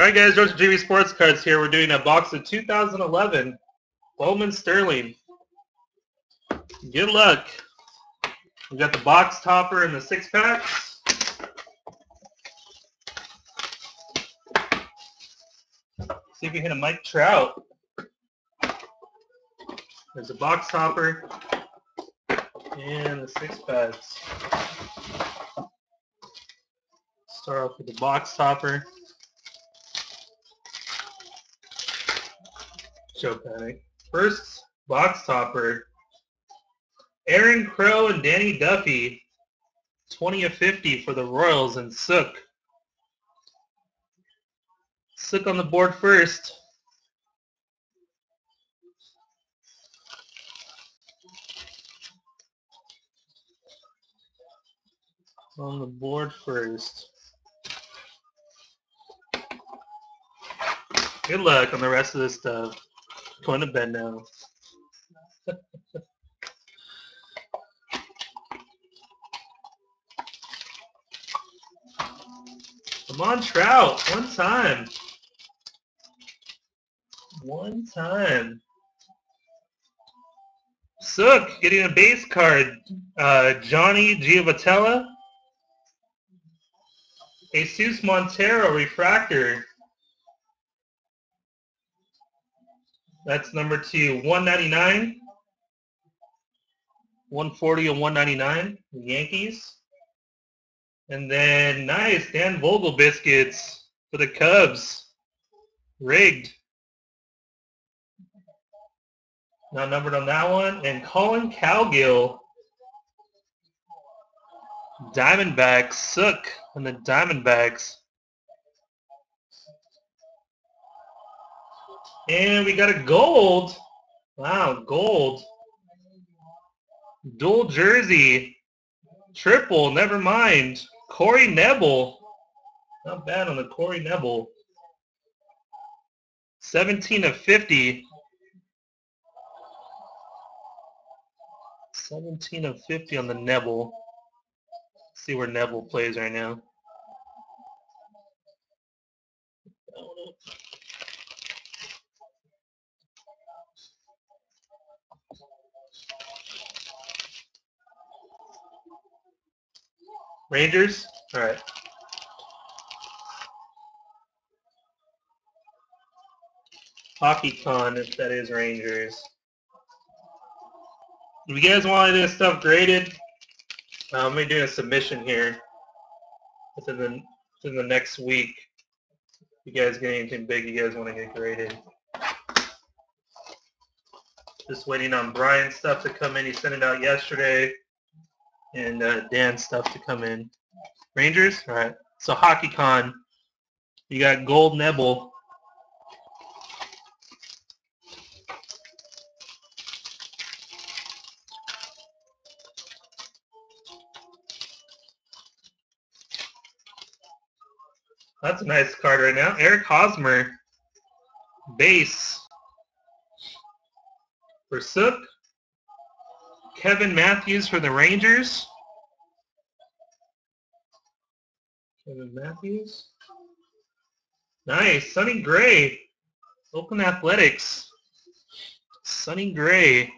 Alright guys, George JV Sports Cards here. We're doing a box of 2011 Bowman Sterling. Good luck. We got the box topper and the 6-packs. See if we hit a Mike Trout. There's a box topper and the 6-packs. Start off with the box topper. Show panic. First box topper. Aaron Crow and Danny Duffy. 20 of 50 for the Royals and Sook. Sook on the board first. On the board first. Good luck on the rest of this stuff. Going to bed now. Come on, Trout. One time. One time. Sook getting a base card. Johnny Giovatello. Jesus Montero refractor. That's number 2, 199. 140 and 199, the Yankees. And then, nice, Dan Vogel biscuits for the Cubs. Rigged. Not numbered on that one. And Colin Cowgill. Diamondbacks. Sook on the Diamondbacks. And we got a gold. Wow, gold. Dual jersey. Triple, never mind. Corey Nebel. Not bad on the Corey Nebel. 17 of 50. 17 of 50 on the Nebel. See where Nebel plays right now. Rangers? All right. HockeyKhan, if that is Rangers. If you guys want this stuff graded, I'm going to be doing a submission here within the next week. If you guys get anything big you guys want to get graded. Just waiting on Brian's stuff to come in. He sent it out yesterday. And Dan's stuff to come in. Rangers? All right. So HockeyKhan, you got Gold Nebel. That's a nice card right now. Eric Hosmer, base for Sook. Kevin Matthews for the Rangers. Kevin Matthews. Nice. Sonny Gray. Oakland Athletics. Sonny Gray.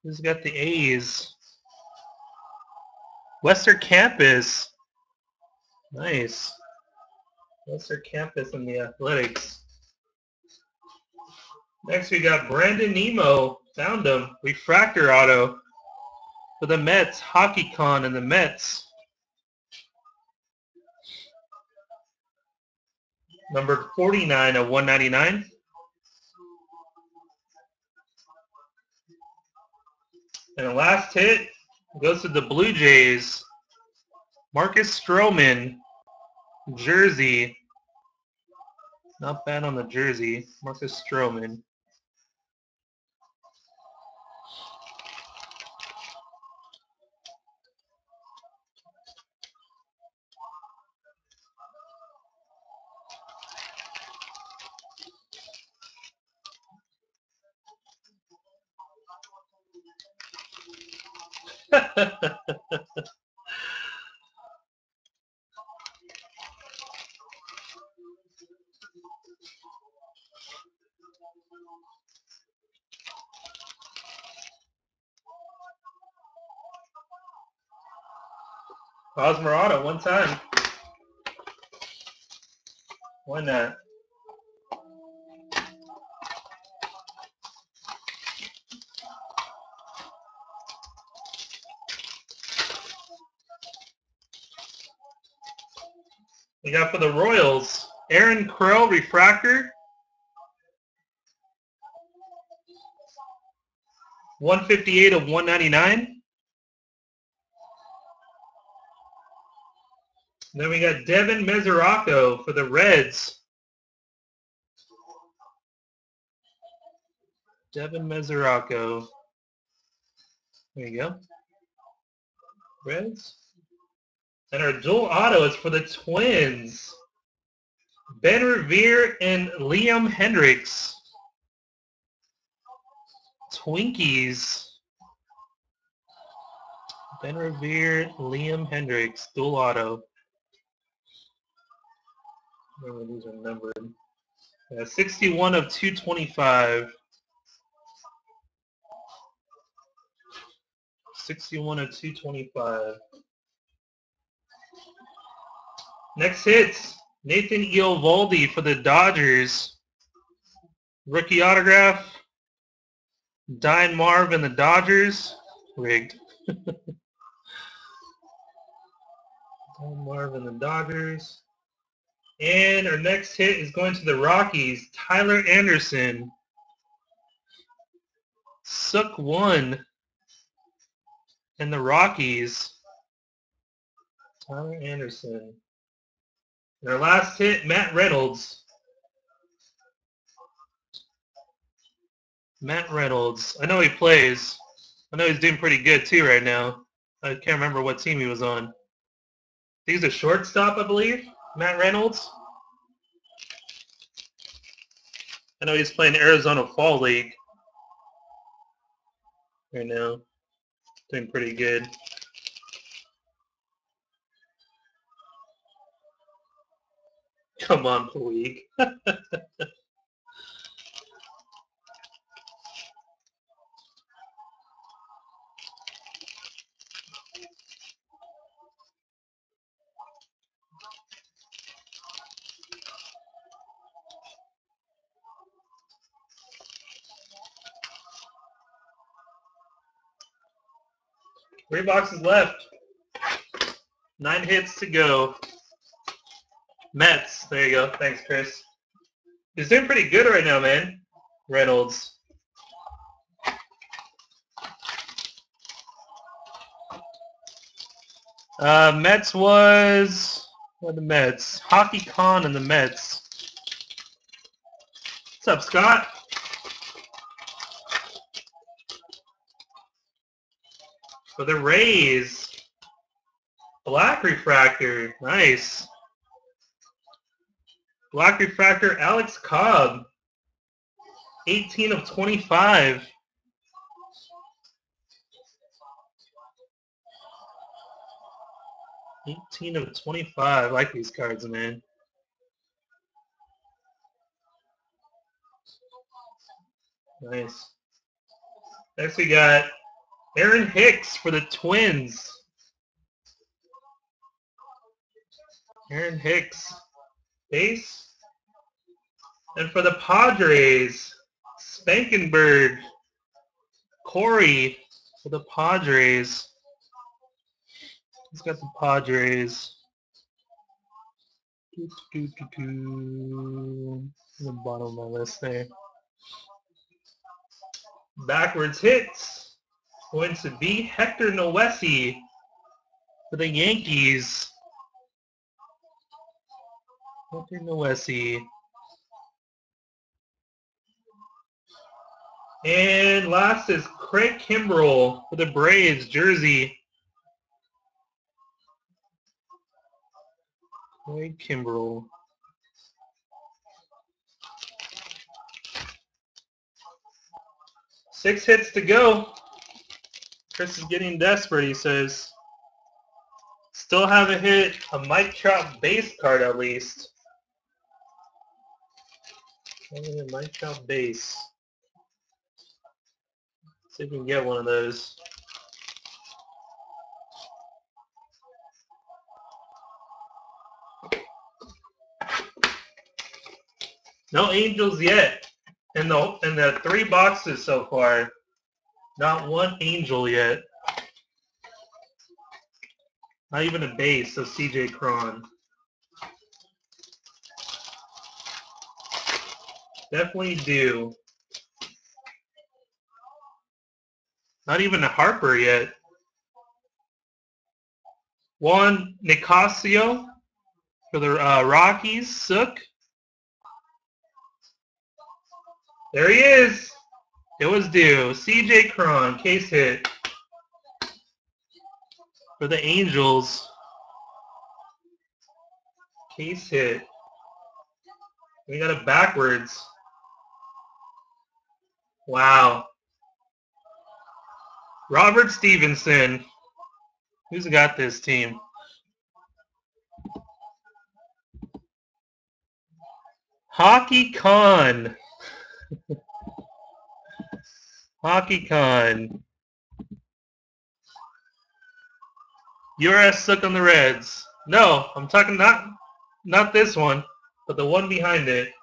Who's got the A's? westercampus. Nice. westercampus in the Athletics. Next we got Brandon Nemo. Found him. Refractor auto for the Mets. HockeyKhan and the Mets. Number 49 of 199. And the last hit goes to the Blue Jays. Marcus Stroman. Jersey. Not bad on the jersey. Marcus Stroman. Cosmerado, one time. Why not? We got for the Royals, Aaron Krell, refractor. 158 of 199. Then we got Devin Mesoraco for the Reds. Devin Mesoraco. There you go. Reds. And our dual auto is for the Twins. Ben Revere and Liam Hendricks. Twinkies. Ben Revere, Liam Hendricks, dual auto. Remember these are numbered. 61 of 225. 61 of 225. Next hits, Nathan Eovaldi for the Dodgers. Rookie autograph. dinemarv and the Dodgers. Rigged. dinemarv and the Dodgers. And our next hit is going to the Rockies. Tyler Anderson. Suck 1. And the Rockies. Tyler Anderson. And our last hit, Matt Reynolds. Matt Reynolds. I know he plays. I know he's doing pretty good too right now. I can't remember what team he was on. He's a shortstop, I believe. Matt Reynolds. I know he's playing Arizona Fall League right now. Doing pretty good. Come on, Puig. Three boxes left. 9 hits to go. Mets. There you go. Thanks, Chris. He's doing pretty good right now, man. Reynolds. Mets was... What are the Mets? HockeyKhan and the Mets. What's up, Scott? For the Rays. Black refractor. Nice. Black refractor, Alex Cobb. 18 of 25. I like these cards, man. Nice. Next we got Aaron Hicks for the Twins. Aaron Hicks. Base. And for the Padres, Spankenberg. Corey for the Padres. He's got the Padres. The bottom of my list there. Backwards hits. Going to be Hector Noesi for the Yankees. Hector Noesi. And last is Craig Kimbrell for the Braves jersey. Craig Kimbrell. Six hits to go. Chris is getting desperate, he says. Still haven't hit a Mike Trout base card at least. Only a Mike Trout base. See if we can get one of those. No Angels yet. In the 3 boxes so far. Not one Angel yet. Not even a base of CJ Cron. Definitely due. Not even a Harper yet. Juan Nicasio for the Rockies. Sook. There he is. It was due. CJ Cron, case hit. For the Angels. Case hit. We got it backwards. Wow. Robert Stevenson. Who's got this team? HockeyKhan. HockeyKhan. URS Sook on the Reds. No, I'm talking not this one, but the one behind it.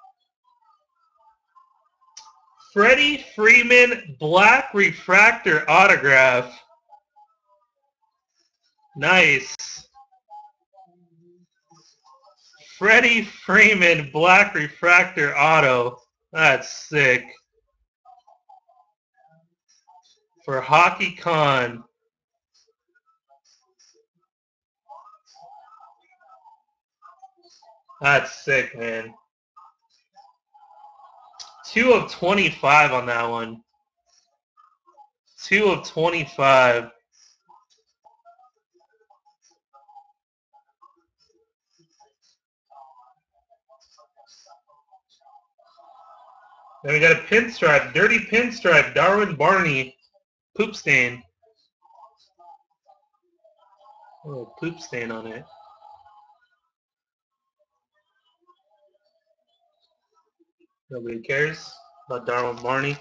Freddie Freeman Black Refractor Autograph. Nice. Freddie Freeman Black Refractor Auto. That's sick. For HockeyKhan. That's sick, man. 2 of 25 on that one. 2 of 25. Then we got a pinstripe, dirty pinstripe, Darwin Barney, poop stain. Oh, poop stain on it. Nobody cares about Darwin Barney.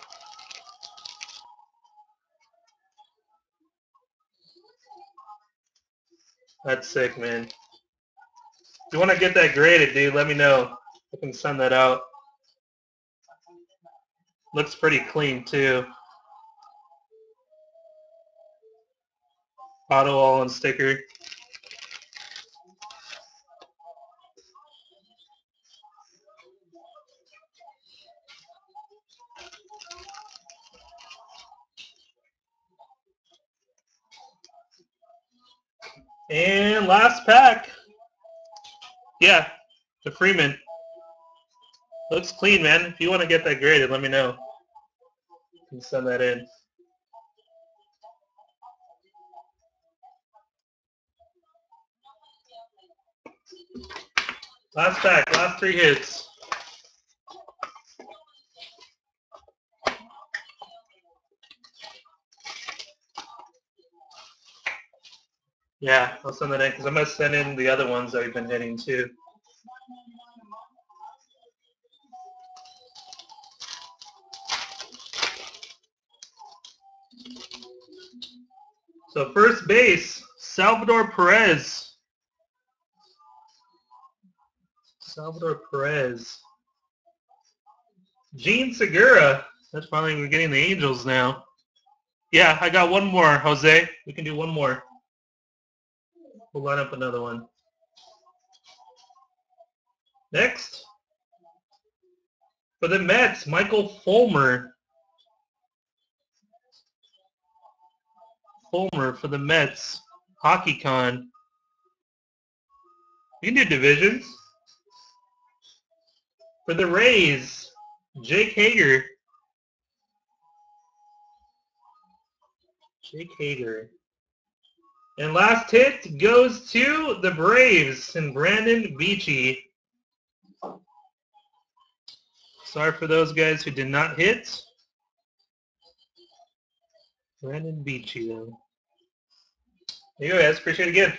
That's sick, man. If you want to get that graded, dude, let me know. I can send that out. Looks pretty clean, too. Auto all-in sticker. And last pack. Yeah, the Freeman. Looks clean, man. If you want to get that graded, let me know. You can send that in. Last pack, last 3 hits. Yeah, I'll send that in because I'm going to send in the other ones that we've been hitting too. So first base, Salvador Perez. Salvador Perez. Gene Segura. That's finally, we're getting the Angels now. Yeah, I got one more, Jose. We can do one more. We'll line up another one. Next. For the Mets, Michael Fulmer. Fulmer for the Mets. HockeyKhan. You can do divisions. For the Rays, Jake Hager. Jake Hager. And last hit goes to the Braves and Brandon Beachy. Sorry for those guys who did not hit. Brandon Beachy, though. There you go, guys. Appreciate it again.